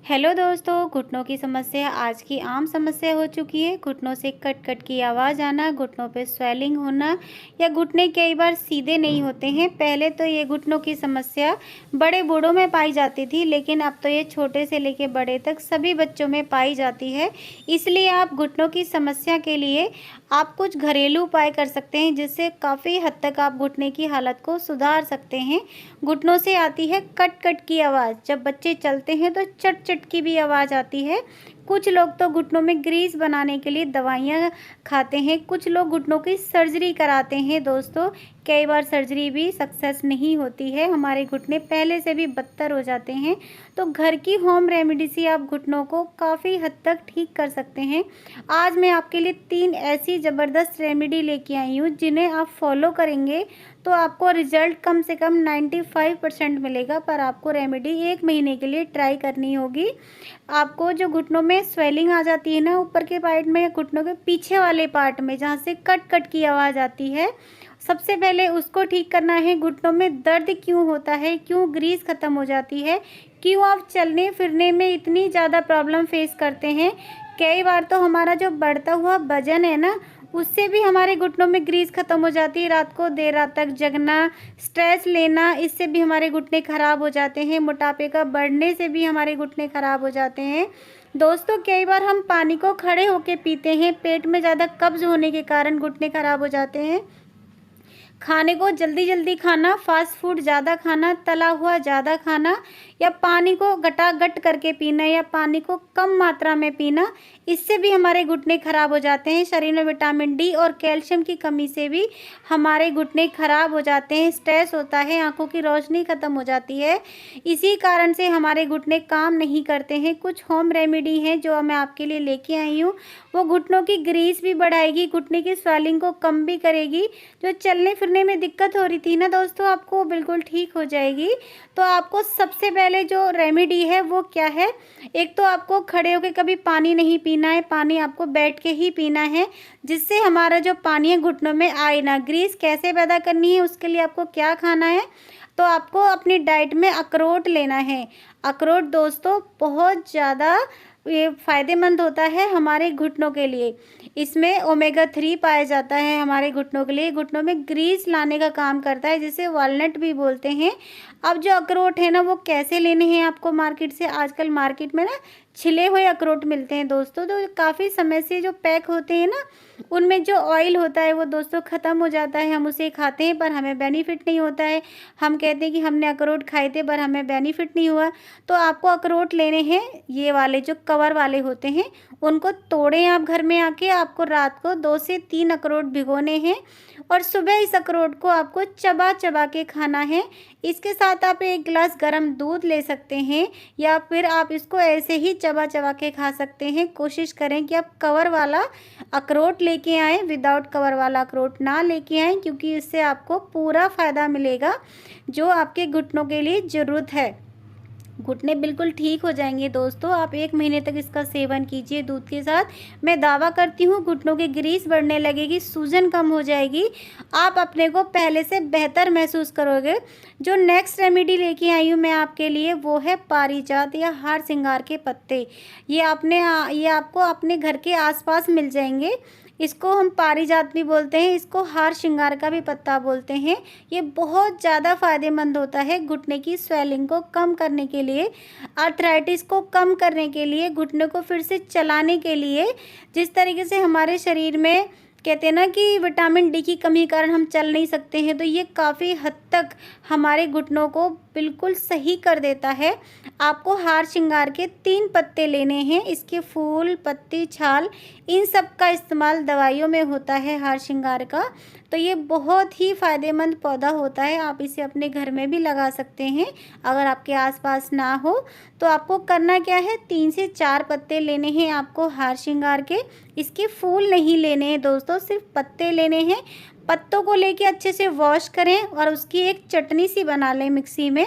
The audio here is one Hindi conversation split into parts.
हेलो दोस्तों, घुटनों की समस्या आज की आम समस्या हो चुकी है। घुटनों से कट कट की आवाज़ आना, घुटनों पे स्वेलिंग होना या घुटने कई बार सीधे नहीं होते हैं। पहले तो ये घुटनों की समस्या बड़े बूढ़ों में पाई जाती थी, लेकिन अब तो ये छोटे से लेकर बड़े तक सभी बच्चों में पाई जाती है। इसलिए आप घुटनों की समस्या के लिए आप कुछ घरेलू उपाय कर सकते हैं, जिससे काफ़ी हद तक आप घुटने की हालत को सुधार सकते हैं। घुटनों से आती है कट कट की आवाज़। जब बच्चे चलते हैं तो चट चट की भी आवाज़ आती है। कुछ लोग तो घुटनों में ग्रीस बनाने के लिए दवाइयाँ खाते हैं। कुछ लोग घुटनों की सर्जरी कराते हैं। दोस्तों, कई बार सर्जरी भी सक्सेस नहीं होती है, हमारे घुटने पहले से भी बदतर हो जाते हैं। तो घर की होम रेमेडी से आप घुटनों को काफ़ी हद तक ठीक कर सकते हैं। आज मैं आपके लिए 3 ऐसी ज़बरदस्त रेमेडी लेके आई हूँ, जिन्हें आप फॉलो करेंगे तो आपको रिज़ल्ट कम से कम 95% मिलेगा। पर आपको रेमेडी 1 महीने के लिए ट्राई करनी होगी। आपको जो घुटनों में स्वेलिंग आ जाती है ना, ऊपर के पार्ट में या घुटनों के पीछे वाले पार्ट में, जहाँ से कट कट की आवाज़ आती है, सबसे पहले उसको ठीक करना है। घुटनों में दर्द क्यों होता है, क्यों ग्रीस ख़त्म हो जाती है, क्यों आप चलने फिरने में इतनी ज़्यादा प्रॉब्लम फेस करते हैं। कई बार तो हमारा जो बढ़ता हुआ वज़न है ना, उससे भी हमारे घुटनों में ग्रीस ख़त्म हो जाती है। रात को देर रात तक जगना, स्ट्रेस लेना, इससे भी हमारे घुटने ख़राब हो जाते हैं। मोटापे का बढ़ने से भी हमारे घुटने ख़राब हो जाते हैं। दोस्तों, कई बार हम पानी को खड़े होके पीते हैं, पेट में ज़्यादा कब्ज़ होने के कारण घुटने ख़राब हो जाते हैं। खाने को जल्दी जल्दी खाना, फास्ट फूड ज़्यादा खाना, तला हुआ ज़्यादा खाना, या पानी को गटागट करके पीना, या पानी को कम मात्रा में पीना, इससे भी हमारे घुटने ख़राब हो जाते हैं। शरीर में विटामिन डी और कैल्शियम की कमी से भी हमारे घुटने ख़राब हो जाते हैं। स्ट्रेस होता है, आंखों की रोशनी ख़त्म हो जाती है। इसी कारण से हमारे घुटने काम नहीं करते हैं। कुछ होम रेमेडी हैं जो मैं आपके लिए लेके आई हूँ। वो घुटनों की ग्रीस भी बढ़ाएगी, घुटने की स्वेलिंग को कम भी करेगी। जो चलने फिरने में दिक्कत हो रही थी ना दोस्तों, आपको बिल्कुल ठीक हो जाएगी। तो आपको सबसे पहले जो रेमेडी है वो क्या है? एक तो आपको खड़े होकर कभी पानी नहीं पीना है, पानी आपको बैठ के ही पीना है, जिससे हमारा जो पानी है घुटनों में आए ना। ग्रीस कैसे पैदा करनी है, उसके लिए आपको क्या खाना है? तो आपको अपनी डाइट में अखरोट लेना है। अखरोट दोस्तों बहुत ज़्यादा ये फ़ायदेमंद होता है हमारे घुटनों के लिए। इसमें ओमेगा 3 पाया जाता है हमारे घुटनों के लिए। घुटनों में ग्रीस लाने का काम करता है, जिसे वॉलनट भी बोलते हैं। अब जो अखरोट है ना, वो कैसे लेने हैं आपको मार्केट से? आजकल मार्केट में ना छिले हुए अखरोट मिलते हैं दोस्तों। तो काफ़ी समय से जो पैक होते हैं ना, उनमें जो ऑयल होता है वो दोस्तों ख़त्म हो जाता है। हम उसे खाते हैं पर हमें बेनिफिट नहीं होता है। हम कहते हैं कि हमने अखरोट खाए थे पर हमें बेनिफिट नहीं हुआ। तो आपको अखरोट लेने हैं, ये वाले जो कवर वाले होते हैं, उनको तोड़ें आप घर में आके। आपको रात को 2 से 3 अखरोट भिगोने हैं और सुबह इस अखरोट को आपको चबा चबा के खाना है। इसके साथ आप 1 गिलास गर्म दूध ले सकते हैं, या फिर आप इसको ऐसे ही चबा चबा के खा सकते हैं। कोशिश करें कि आप कवर वाला अखरोट लेके आएँ, विदाउट कवर वाला अखरोट ना लेके आएँ, क्योंकि इससे आपको पूरा फ़ायदा मिलेगा जो आपके घुटनों के लिए ज़रूरत है। घुटने बिल्कुल ठीक हो जाएंगे दोस्तों। आप 1 महीने तक इसका सेवन कीजिए दूध के साथ। मैं दावा करती हूँ घुटनों की ग्रीस बढ़ने लगेगी, सूजन कम हो जाएगी, आप अपने को पहले से बेहतर महसूस करोगे। जो नेक्स्ट रेमेडी लेके आई हूँ मैं आपके लिए, वो है पारिजात या हार सिंगार के पत्ते। ये आपको अपने घर के आसपास मिल जाएंगे। इसको हम पारिजात भी बोलते हैं, इसको हार श्रृंगार का भी पत्ता बोलते हैं। ये बहुत ज़्यादा फ़ायदेमंद होता है घुटने की स्वेलिंग को कम करने के लिए, आर्थराइटिस को कम करने के लिए, घुटने को फिर से चलाने के लिए। जिस तरीके से हमारे शरीर में कहते हैं ना कि विटामिन डी की कमी के कारण हम चल नहीं सकते हैं, तो ये काफ़ी हद तक हमारे घुटनों को बिल्कुल सही कर देता है। आपको हार श्रृंगार के 3 पत्ते लेने हैं। इसके फूल, पत्ती, छाल, इन सब का इस्तेमाल दवाइयों में होता है हार श्रृंगार का। तो ये बहुत ही फ़ायदेमंद पौधा होता है। आप इसे अपने घर में भी लगा सकते हैं। अगर आपके आसपास ना हो तो आपको करना क्या है, 3 से 4 पत्ते लेने हैं आपको हार श्रृंगार के। इसके फूल नहीं लेने हैं दोस्तों, सिर्फ पत्ते लेने हैं। पत्तों को लेके अच्छे से वॉश करें और उसकी एक चटनी सी बना लें मिक्सी में।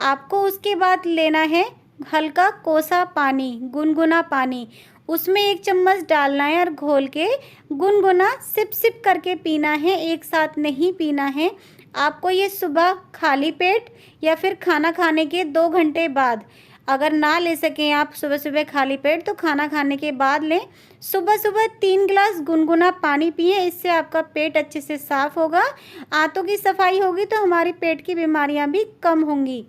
आपको उसके बाद लेना है हल्का कोसा पानी, गुनगुना पानी। उसमें 1 चम्मच डालना है और घोल के गुनगुना सिप सिप करके पीना है, एक साथ नहीं पीना है। आपको ये सुबह खाली पेट या फिर खाना खाने के 2 घंटे बाद अगर ना ले सकें आप सुबह सुबह खाली पेट तो खाना खाने के बाद लें। सुबह सुबह 3 गिलास गुनगुना पानी पिएं, इससे आपका पेट अच्छे से साफ़ होगा, आंतों की सफाई होगी तो हमारी पेट की बीमारियां भी कम होंगी।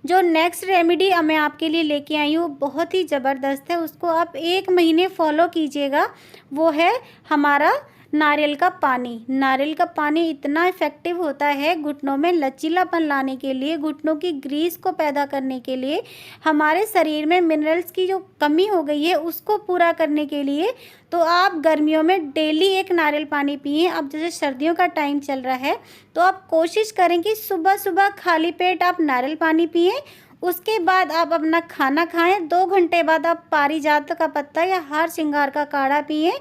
जो नेक्स्ट रेमेडी मैं आपके लिए लेके आई हूँ बहुत ही ज़बरदस्त है, उसको आप 1 महीने फॉलो कीजिएगा। वो है हमारा नारियल का पानी। नारियल का पानी इतना इफ़ेक्टिव होता है घुटनों में लचीलापन लाने के लिए, घुटनों की ग्रीस को पैदा करने के लिए, हमारे शरीर में मिनरल्स की जो कमी हो गई है उसको पूरा करने के लिए। तो आप गर्मियों में डेली 1 नारियल पानी पिएं। अब जैसे सर्दियों का टाइम चल रहा है तो आप कोशिश करें कि सुबह सुबह खाली पेट आप नारियल पानी पिएं। उसके बाद आप अपना खाना खाएं। 2 घंटे बाद आप पारिजात का पत्ता या हार श्रृंगार का काढ़ा पिएं।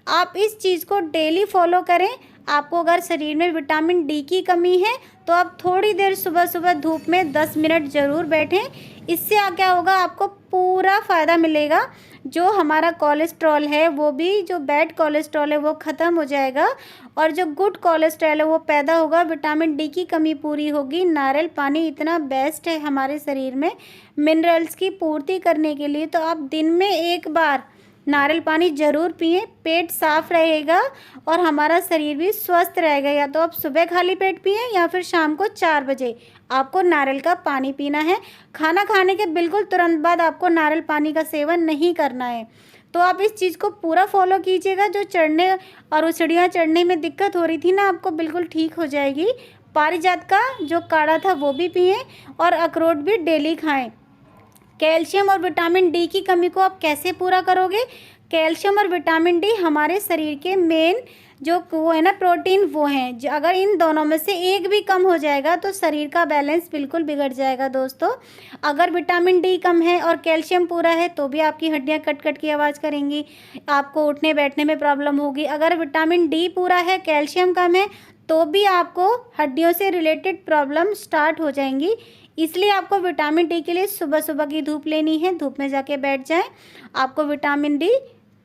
आप इस चीज़ को डेली फॉलो करें। आपको अगर शरीर में विटामिन डी की कमी है तो आप थोड़ी देर सुबह सुबह धूप में 10 मिनट ज़रूर बैठें। इससे क्या होगा, आपको पूरा फ़ायदा मिलेगा। जो हमारा कोलेस्ट्रॉल है वो भी, जो बैड कोलेस्ट्रॉल है वो ख़त्म हो जाएगा और जो गुड कोलेस्ट्रॉल है वो पैदा होगा। विटामिन डी की कमी पूरी होगी। नारियल पानी इतना बेस्ट है हमारे शरीर में मिनरल्स की पूर्ति करने के लिए। तो आप दिन में 1 बार नारियल पानी ज़रूर पिएं। पेट साफ रहेगा और हमारा शरीर भी स्वस्थ रहेगा। या तो आप सुबह खाली पेट पिएं या फिर शाम को 4 बजे आपको नारियल का पानी पीना है। खाना खाने के बिल्कुल तुरंत बाद आपको नारियल पानी का सेवन नहीं करना है। तो आप इस चीज़ को पूरा फॉलो कीजिएगा। जो चढ़ने और सीढ़ियाँ चढ़ने में दिक्कत हो रही थी ना, आपको बिल्कुल ठीक हो जाएगी। पारिजात का जो काढ़ा था वो भी पिएं और अखरोट भी डेली खाएं। कैल्शियम और विटामिन डी की कमी को आप कैसे पूरा करोगे? कैल्शियम और विटामिन डी हमारे शरीर के मेन जो वो है ना प्रोटीन, वो हैं। जो अगर इन दोनों में से एक भी कम हो जाएगा तो शरीर का बैलेंस बिल्कुल बिगड़ जाएगा दोस्तों। अगर विटामिन डी कम है और कैल्शियम पूरा है तो भी आपकी हड्डियां कट कट की आवाज़ करेंगी, आपको उठने बैठने में प्रॉब्लम होगी। अगर विटामिन डी पूरा है, कैल्शियम कम है तो भी आपको हड्डियों से रिलेटेड प्रॉब्लम स्टार्ट हो जाएंगी। इसलिए आपको विटामिन डी के लिए सुबह सुबह की धूप लेनी है। धूप में जाके बैठ जाएं, आपको विटामिन डी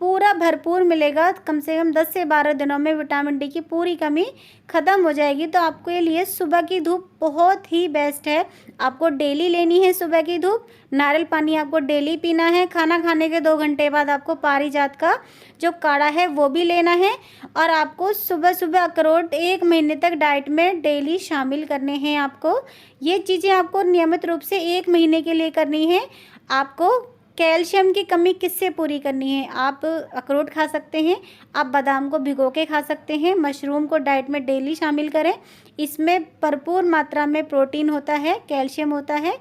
पूरा भरपूर मिलेगा। कम से कम 10 से 12 दिनों में विटामिन डी की पूरी कमी ख़त्म हो जाएगी। तो आपके लिए सुबह की धूप बहुत ही बेस्ट है। आपको डेली लेनी है सुबह की धूप। नारियल पानी आपको डेली पीना है। खाना खाने के 2 घंटे बाद आपको पारिजात का जो काढ़ा है वो भी लेना है। और आपको सुबह सुबह अखरोट 1 महीने तक डाइट में डेली शामिल करने हैं। आपको ये चीज़ें आपको नियमित रूप से 1 महीने के लिए करनी है। आपको कैल्शियम की कमी किससे पूरी करनी है? आप अखरोट खा सकते हैं, आप बादाम को भिगो के खा सकते हैं, मशरूम को डाइट में डेली शामिल करें। इसमें भरपूर मात्रा में प्रोटीन होता है, कैल्शियम होता है।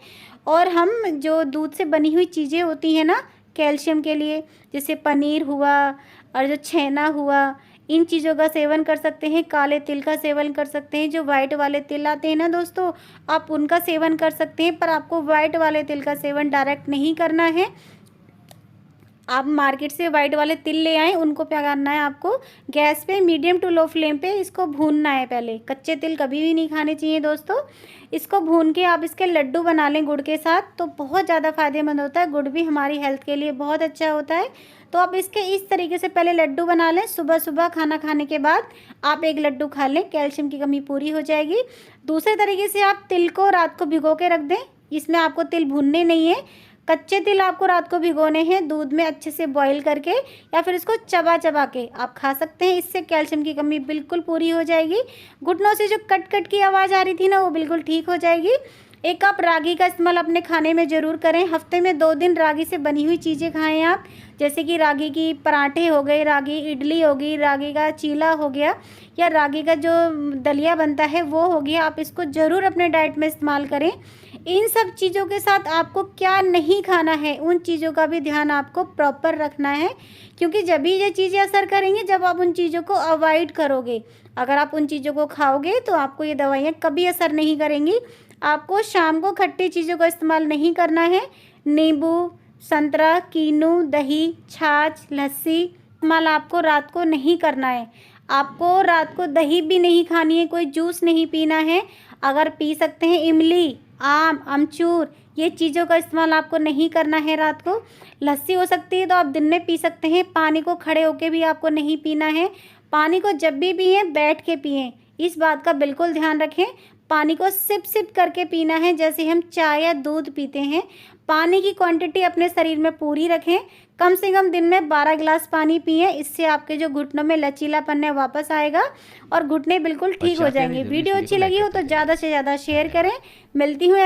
और हम जो दूध से बनी हुई चीज़ें होती हैं ना कैल्शियम के लिए, जैसे पनीर हुआ और जो छेना हुआ, इन चीज़ों का सेवन कर सकते हैं। काले तिल का सेवन कर सकते हैं। जो वाइट वाले तिल आते हैं ना दोस्तों, आप उनका सेवन कर सकते हैं। पर आपको वाइट वाले तिल का सेवन डायरेक्ट नहीं करना है। आप मार्केट से वाइट वाले तिल ले आएँ, उनको क्या करना है, आपको गैस पे मीडियम टू लो फ्लेम पे इसको भूनना है। पहले कच्चे तिल कभी भी नहीं खाने चाहिए दोस्तों। इसको भून के आप इसके लड्डू बना लें गुड़ के साथ, तो बहुत ज़्यादा फ़ायदेमंद होता है। गुड़ भी हमारी हेल्थ के लिए बहुत अच्छा होता है। तो आप इसके इस तरीके से पहले लड्डू बना लें। सुबह सुबह खाना खाने के बाद आप 1 लड्डू खा लें, कैल्शियम की कमी पूरी हो जाएगी। दूसरे तरीके से आप तिल को रात को भिगो के रख दें। इसमें आपको तिल भूनने नहीं है, कच्चे तिल आपको रात को भिगोने हैं दूध में अच्छे से बॉईल करके, या फिर इसको चबा चबा के आप खा सकते हैं। इससे कैल्शियम की कमी बिल्कुल पूरी हो जाएगी। घुटनों से जो कट कट की आवाज़ आ रही थी ना, वो बिल्कुल ठीक हो जाएगी। 1 कप रागी का इस्तेमाल अपने खाने में ज़रूर करें। हफ्ते में 2 दिन रागी से बनी हुई चीज़ें खाएं आप, जैसे कि रागी की पराठे हो गए, रागी इडली हो गई, रागी का चीला हो गया, या रागी का जो दलिया बनता है वो हो गया। आप इसको ज़रूर अपने डाइट में इस्तेमाल करें। इन सब चीज़ों के साथ आपको क्या नहीं खाना है, उन चीज़ों का भी ध्यान आपको प्रॉपर रखना है, क्योंकि जब भी ये चीज़ें असर करेंगी जब आप उन चीज़ों को अवॉइड करोगे। अगर आप उन चीज़ों को खाओगे तो आपको ये दवाइयाँ कभी असर नहीं करेंगी। आपको शाम को खट्टी चीज़ों का इस्तेमाल नहीं करना है। नींबू, संतरा, कीनू, दही, छाछ, लस्सी इस्तेमाल आपको रात को नहीं करना है। आपको रात को दही भी नहीं खानी है, कोई जूस नहीं पीना है। अगर पी सकते हैं इमली, आम, अमचूर, ये चीज़ों का इस्तेमाल आपको नहीं करना है रात को। लस्सी हो सकती है तो आप दिन में पी सकते हैं। पानी को खड़े होके भी आपको नहीं पीना है। पानी को जब भी पिएं बैठ के पिएं, इस बात का बिल्कुल ध्यान रखें। पानी को सिप सिप करके पीना है, जैसे हम चाय या दूध पीते हैं। पानी की क्वांटिटी अपने शरीर में पूरी रखें। कम से कम दिन में 12 गिलास पानी पिएं। इससे आपके जो घुटनों में लचीलापन है वापस आएगा और घुटने बिल्कुल ठीक हो चाहते हैं जाएंगे। जल्दी वीडियो इस वीडियो अच्छी को लाइक लगी हो करते तो जाइए। ज़्यादा से ज़्यादा शेयर करें। मिलती हूँ